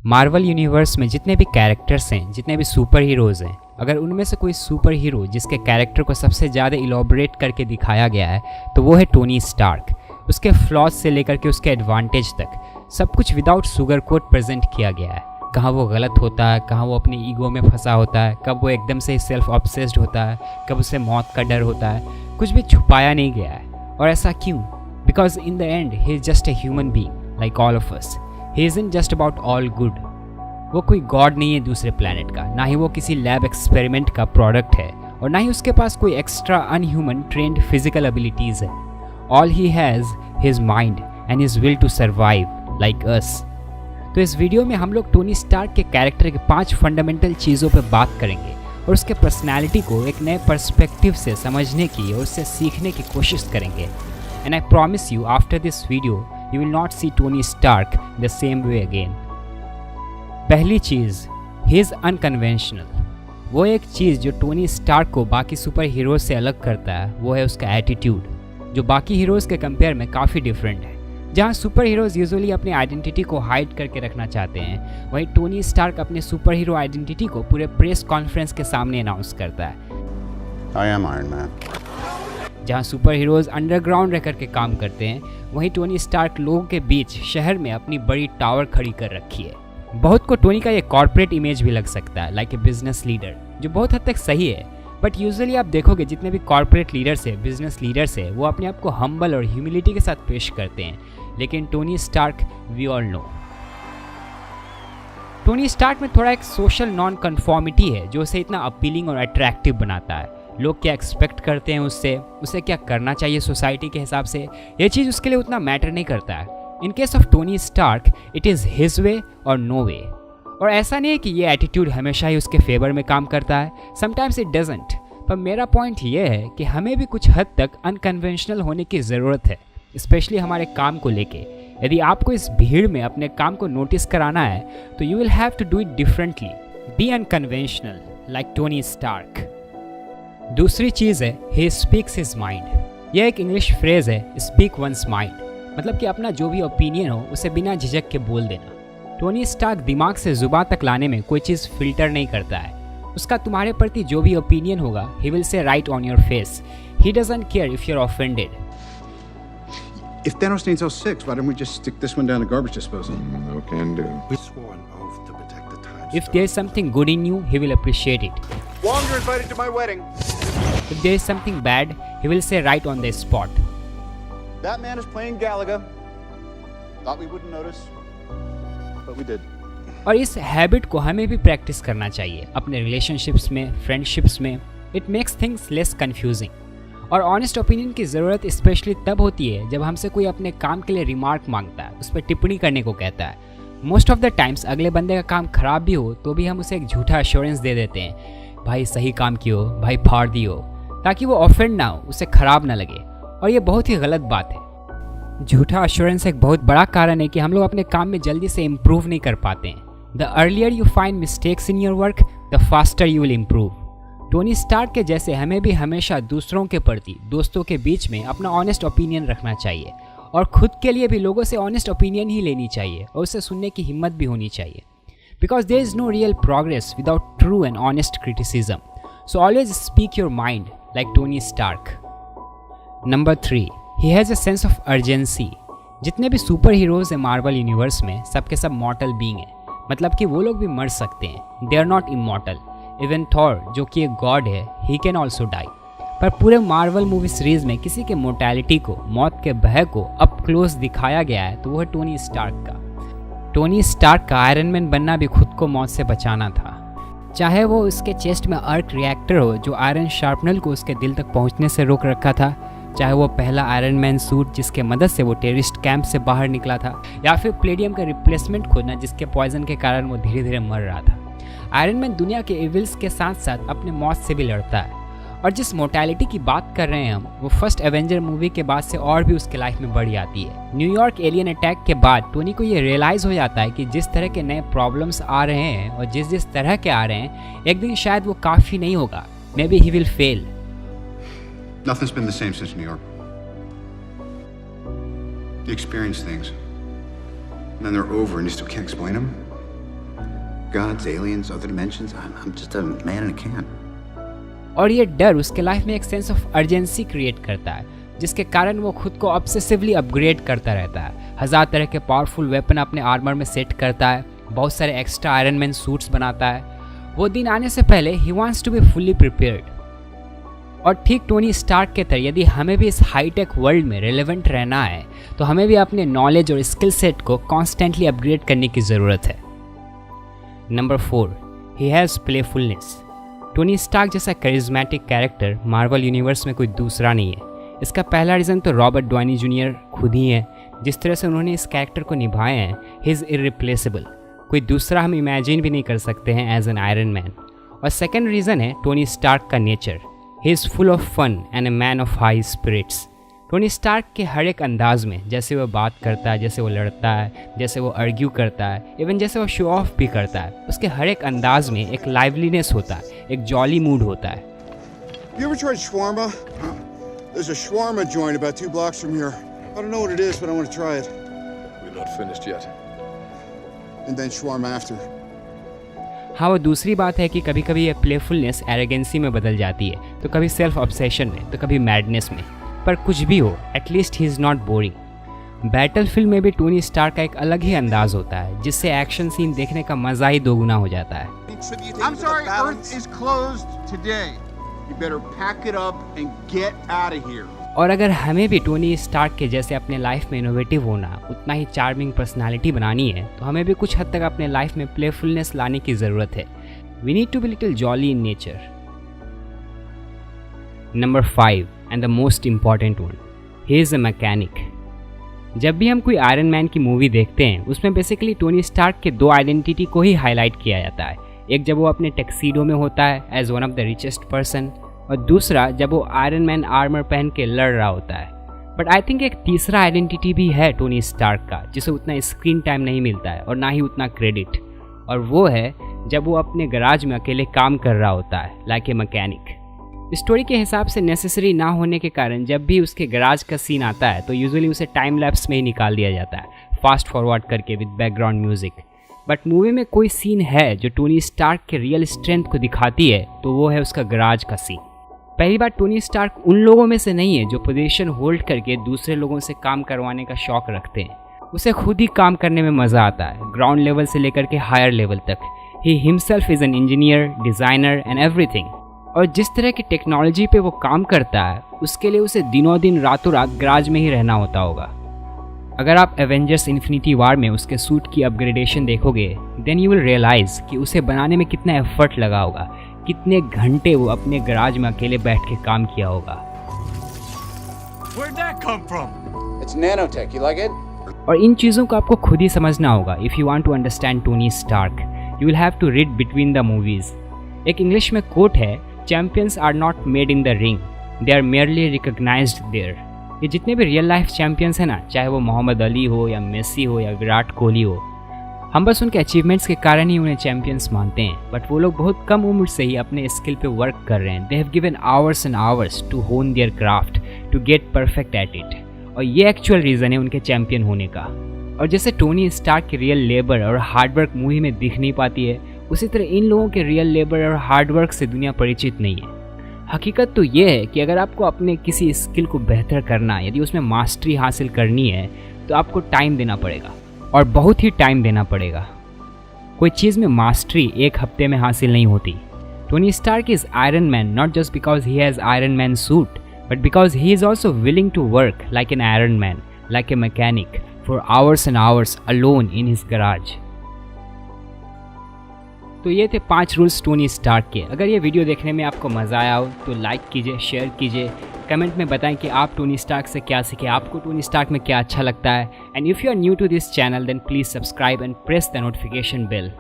Marvel universe में जितने भी कैरेक्टर्स हैं, जितने भी सुपर हीरोज़ हैं, अगर उनमें से कोई सुपर हीरो जिसके कैरेक्टर को सबसे ज़्यादा इलॉबरेट करके दिखाया गया है तो वो है टोनी स्टार्क। उसके फ्लॉज से लेकर के उसके एडवांटेज तक सब कुछ विदाउट सुगर कोट प्रेजेंट किया गया है। कहाँ वो गलत होता है, कहाँ वो अपनी ईगो में फंसा होता है, कब वो एकदम से सेल्फ ऑब्सेस्ड होता है, कब उसे मौत का डर होता है, कुछ भी छुपाया नहीं गया है। और ऐसा क्यों? Because in the and he is just a human being like all of us. He isn't just about all good. वो कोई गॉड नहीं है दूसरे प्लैनेट का, ना ही वो किसी लैब एक्सपेरिमेंट का प्रोडक्ट है, और ना ही उसके पास कोई extra unhuman trained physical abilities है। All he has his mind and his will to survive like us. तो इस वीडियो में हम लोग टोनी स्टार्क के कैरेक्टर के 5 फंडामेंटल चीज़ों पर बात करेंगे और उसके पर्सनैलिटी को एक नए पर्सपेक्टिव से समझने की और उससे सीखने की कोशिश करेंगे। And I promise you after this video you will not see Tony Stark the same way again. पहली चीज़, ही इज़ अनकन्वेंशनल। वो एक चीज़ जो टोनी स्टार्क को बाकी सुपर हीरोज़ से अलग करता है वो है उसका एटीट्यूड, जो बाकी हीरोज़ के कंपेयर में काफ़ी डिफरेंट है। जहाँ सुपर हीरोज़ यूजुअली अपनी आइडेंटिटी को हाइड करके रखना चाहते हैं, वहीं टोनी स्टार्क अपने सुपर हीरो आइडेंटिटी को पूरे प्रेस कॉन्फ्रेंस के सामने अनाउंस करता है। I am Iron Man. जहाँ सुपर हीरोज़ अंडरग्राउंड रह करके काम करते हैं, वहीं टोनी स्टार्क लोगों के बीच शहर में अपनी बड़ी टावर खड़ी कर रखी है। बहुत को टोनी का ये कॉर्पोरेट इमेज भी लग सकता है, लाइक ए बिजनेस लीडर, जो बहुत हद तक सही है। बट यूजुअली आप देखोगे जितने भी कॉर्पोरेट लीडर्स है, बिजनेस लीडर्स है, वो अपने आप को हम्बल और ह्यूमिलिटी के साथ पेश करते हैं। लेकिन Tony Stark, we all know, Tony Stark में थोड़ा एक सोशल नॉन कन्फॉर्मिटी है जो उसे इतना अपीलिंग और अट्रैक्टिव बनाता है। लोग क्या एक्सपेक्ट करते हैं उससे, उसे क्या करना चाहिए सोसाइटी के हिसाब से, ये चीज़ उसके लिए उतना मैटर नहीं करता है। In case of Tony Stark it is his way or no वे। और ऐसा नहीं है कि ये एटीट्यूड हमेशा ही उसके फेवर में काम करता है, समटाइम्स इट डजंट। पर मेरा पॉइंट ये है कि हमें भी कुछ हद तक अनकन्वेंशनल होने की ज़रूरत है, स्पेशली हमारे काम को लेके। यदि आपको इस भीड़ में अपने काम को नोटिस कराना है तो you will have to do it differently. Be unconventional like Tony Stark. दूसरी चीज़ है ही स्पीक्स हिज माइंड। यह एक इंग्लिश फ्रेज़ है, स्पीक वंस माइंड, मतलब कि अपना जो भी ओपिनियन हो उसे बिना झिझक के बोल देना। टोनी स्टार्क दिमाग से जुबान तक लाने में कोई चीज़ फिल्टर नहीं करता है। उसका तुम्हारे प्रति जो भी ओपिनियन होगा he will say right on your face. He doesn't care if you are offended. If Thanos needs those 6, why don't we just stick this one down the garbage disposal? No can do. We swore an oath to protect the time. If there is something good in you, he will appreciate it. Wong, you're invited to my wedding. If there is something bad, he will say right on the spot. That man is playing Galaga. Thought we wouldn't notice, but we did. और इस habit को हमें भी practice करना चाहिए अपने relationships में, friendships में। It makes things less confusing. और ऑनेस्ट ओपिनियन की ज़रूरत स्पेशली तब होती है जब हमसे कोई अपने काम के लिए रिमार्क मांगता है, उस पर टिप्पणी करने को कहता है। मोस्ट ऑफ द टाइम्स अगले बंदे का काम खराब भी हो तो भी हम उसे एक झूठा एश्योरेंस दे देते हैं, भाई सही काम कियो, भाई फाड़ दियो, ताकि वो ऑफेंड ना हो, उसे खराब ना लगे। और ये बहुत ही गलत बात है। झूठा एश्योरेंस एक बहुत बड़ा कारण है कि हम लोग अपने काम में जल्दी से इम्प्रूव नहीं कर पाते हैं। The earlier you find mistakes in your work the faster you will improve. Tony Stark के जैसे हमें भी हमेशा दूसरों के प्रति, दोस्तों के बीच में अपना ऑनेस्ट ओपिनियन रखना चाहिए, और खुद के लिए भी लोगों से ऑनेस्ट ओपिनियन ही लेनी चाहिए और उसे सुनने की हिम्मत भी होनी चाहिए। Because there is no real progress without true and honest criticism. So always speak your mind like Tony Stark. Number 3, he has a sense of urgency. जितने भी सुपर हीरोज़ हैं मार्वल यूनिवर्स में, सबके सब मॉर्टल बीइंग हैं, मतलब कि वो लोग भी मर सकते हैं। They are not immortal. Even Thor जो कि एक गॉड है, ही कैन ऑल्सो डाई। पर पूरे मार्वल मूवी सीरीज में किसी के मोर्टैलिटी को, मौत के भय को अप क्लोज दिखाया गया है तो वो है टोनी स्टार्क का। टोनी स्टार्क का आयरन मैन बनना भी खुद को मौत से बचाना था। चाहे वो उसके चेस्ट में आर्क रिएक्टर हो जो आयरन शार्पनर को उसके दिल तक पहुंचने से रोक रखा था, चाहे वो पहला आयरन मैन सूट जिसके मदद से वो टेररिस्ट कैंप से बाहर निकला था, या फिर प्लेडियम का रिप्लेसमेंट खोजना जिसके पॉइजन के कारण वो धीरे धीरे मर रहा था। आयरन मैन दुनिया के इविल्स के साथ साथ अपने मौत से भी लड़ता है। और जिस मोर्टैलिटी की बात कर रहे हैं हम, वो फर्स्ट एवेंजर मूवी के बाद से और भी उसके लाइफ में बढ़ जाती है। न्यूयॉर्क एलियन अटैक के बाद टोनी को ये रियलाइज़ हो जाता है कि जिस तरह के नए प्रॉब्लम्स आ रहे हैं और जिस तरह के आ रहे हैं, एक दिन शायद वो काफ़ी नहीं होगा। May be he will fail. Nothing's been the same since New York. You experience things, and then they're over and you still can't explain them? Gods, aliens, other dimensions. I'm just a man in a can. और ये डर उसके life में एक sense of urgency create करता है, जिसके कारण वो खुद को ऑब्सेसिवली अपग्रेड करता रहता है। 1000 तरह के पावरफुल वेपन अपने आर्मर में सेट करता है, बहुत सारे एक्स्ट्रा आयरन मैन सूट्स बनाता है। वो दिन आने से पहले ही wants to be fully prepared. और ठीक टोनी स्टार्क के तरह यदि हमें भी इस हाईटेक वर्ल्ड में रेलेवेंट रहना है तो हमें भी अपने नॉलेज और स्किल सेट को कॉन्स्टेंटली अपग्रेड करने की ज़रूरत है। Number 4, he has playfulness. Tony Stark जैसा करिज्मेटिक कैरेक्टर मार्वल यूनिवर्स में कोई दूसरा नहीं है। इसका पहला रीज़न तो रॉबर्ट डॉनी जूनियर खुद ही है। जिस तरह से उन्होंने इस कैरेक्टर को निभाए हैं, ही इज़ इररिप्लेसेबल। कोई दूसरा हम इमेजिन भी नहीं कर सकते हैं एज एन आयरन मैन। और सेकेंड रीज़न है टोनी स्टार्क का nature. He is full of fun and a man of high spirits. Tony Stark के हर एक अंदाज में, जैसे वो बात करता है, जैसे वो लड़ता है, जैसे वो आर्ग्यू करता है, इवन जैसे वो शो ऑफ भी करता है, उसके हर एक अंदाज में एक लाइवलीनेस होता है, एक जॉली मूड होता है। You ever tried shawarma? There's a shawarma joint about 2 blocks from here. I don't know what it is, but I want to try it. We're not finished yet. And then shawarma after. हाँ, वो दूसरी बात है कि कभी कभी ये playfulness arrogancy में बदल जाती है, तो कभी सेल्फ ऑब्सेशन में, तो कभी मैडनेस में। पर कुछ भी हो, at least he is not boring. Battlefield में भी टोनी स्टार्क का एक अलग ही अंदाज होता है, जिससे एक्शन सीन देखने का मज़ा ही दोगुना हो जाता है। I'm sorry, Earth is closed today. You better pack it up and get out of here. और अगर हमें भी टोनी स्टार्क के जैसे अपने लाइफ में इनोवेटिव होना, उतना ही चार्मिंग पर्सनालिटी बनानी है, तो हमें भी कुछ हद तक अपने लाइफ में प्लेफुलनेस लाने की ज़रूरत है। We need to be little jolly in nature. Number 5 and the most important one, he is a mechanic. जब भी हम कोई आयरन मैन की मूवी देखते हैं, उसमें बेसिकली टोनी स्टार्क के 2 आइडेंटिटी को ही हाईलाइट किया जाता है। एक जब वो अपने टैक्सीडो में होता है as one of the richest person, और दूसरा जब वो आयरन मैन आर्मर पहन के लड़ रहा होता है। बट आई थिंक एक तीसरा आइडेंटिटी भी है टोनी स्टार्क का, जिसे उतना स्क्रीन टाइम नहीं मिलता है और ना ही उतना क्रेडिट, और वो है जब वो अपने गराज में अकेले काम कर रहा होता है, लाइक ए मैकेनिक। स्टोरी के हिसाब से नेसेसरी ना होने के कारण जब भी उसके गराज का सीन आता है तो यूजुअली उसे टाइम लैप्स में ही निकाल दिया जाता है, फास्ट फॉरवर्ड करके with background music. But movie में कोई सीन है जो टोनी स्टार्क के रियल स्ट्रेंथ को दिखाती है, तो वो है उसका गराज का सीन। पहली बार टोनी स्टार्क उन लोगों में से नहीं है जो पोजीशन होल्ड करके दूसरे लोगों से काम करवाने का शौक रखते हैं। उसे खुद ही काम करने में मज़ा आता है, ग्राउंड लेवल से लेकर के हायर लेवल तक। He himself is an engineer, designer and everything. और जिस तरह की टेक्नोलॉजी पे वो काम करता है, उसके लिए उसे दिनों दिन रातों रात गराज में ही रहना होता होगा। अगर आप एवेंजर्स इन्फिनिटी वॉर में उसके सूट की अपग्रेडेशन देखोगे, देन यू विल रियलाइज़ कि उसे बनाने में कितना एफर्ट लगा होगा, कितने घंटे वो अपने गराज में अकेले बैठ के काम किया होगा। Where'd that come from? It's nanotech. You like it? और इन चीज़ों को आपको खुद ही समझना होगा। If you want to understand Tony Stark, you will have to read between the movies. एक इंग्लिश में कोट है, champions are not made in the ring, they are merely recognised there. ये जितने भी रियल लाइफ चैम्पियंस हैं ना, चाहे वो मोहम्मद अली हो या मेसी हो या विराट कोहली हो, हम बस उनके अचीवमेंट्स के कारण ही उन्हें चैम्पियंस मानते हैं। बट वो लोग बहुत कम उम्र से ही अपने स्किल पे वर्क कर रहे हैं। They have given hours and hours to hone their craft, to get perfect at it. और ये एक्चुअल रीज़न है उनके चैम्पियन होने का। और जैसे टोनी स्टार्क की रियल लेबर और हार्डवर्क मूवी में दिख नहीं पाती है, उसी तरह इन लोगों के रियल लेबर और हार्डवर्क से दुनिया परिचित नहीं है। हकीकत तो ये है कि अगर आपको अपने किसी स्किल को बेहतर करना, यदि उसमें मास्टरी हासिल करनी है, तो आपको टाइम देना पड़ेगा, और बहुत ही टाइम देना पड़ेगा। कोई चीज़ में मास्टरी एक हफ्ते में हासिल नहीं होती। Tony Stark is Iron Man not just because he has Iron Man suit, but because he is also willing to work like an Iron Man, like a mechanic, for hours and hours alone in his garage. तो ये थे 5 rules Tony Stark के। अगर ये video देखने में आपको मज़ा आया हो तो लाइक कीजिए, शेयर कीजिए, कमेंट में बताएं कि आप टोनी स्टार्क से क्या सीखे, आपको टोनी स्टार्क में क्या अच्छा लगता है। And if you are new to this channel then please subscribe and press the notification bell.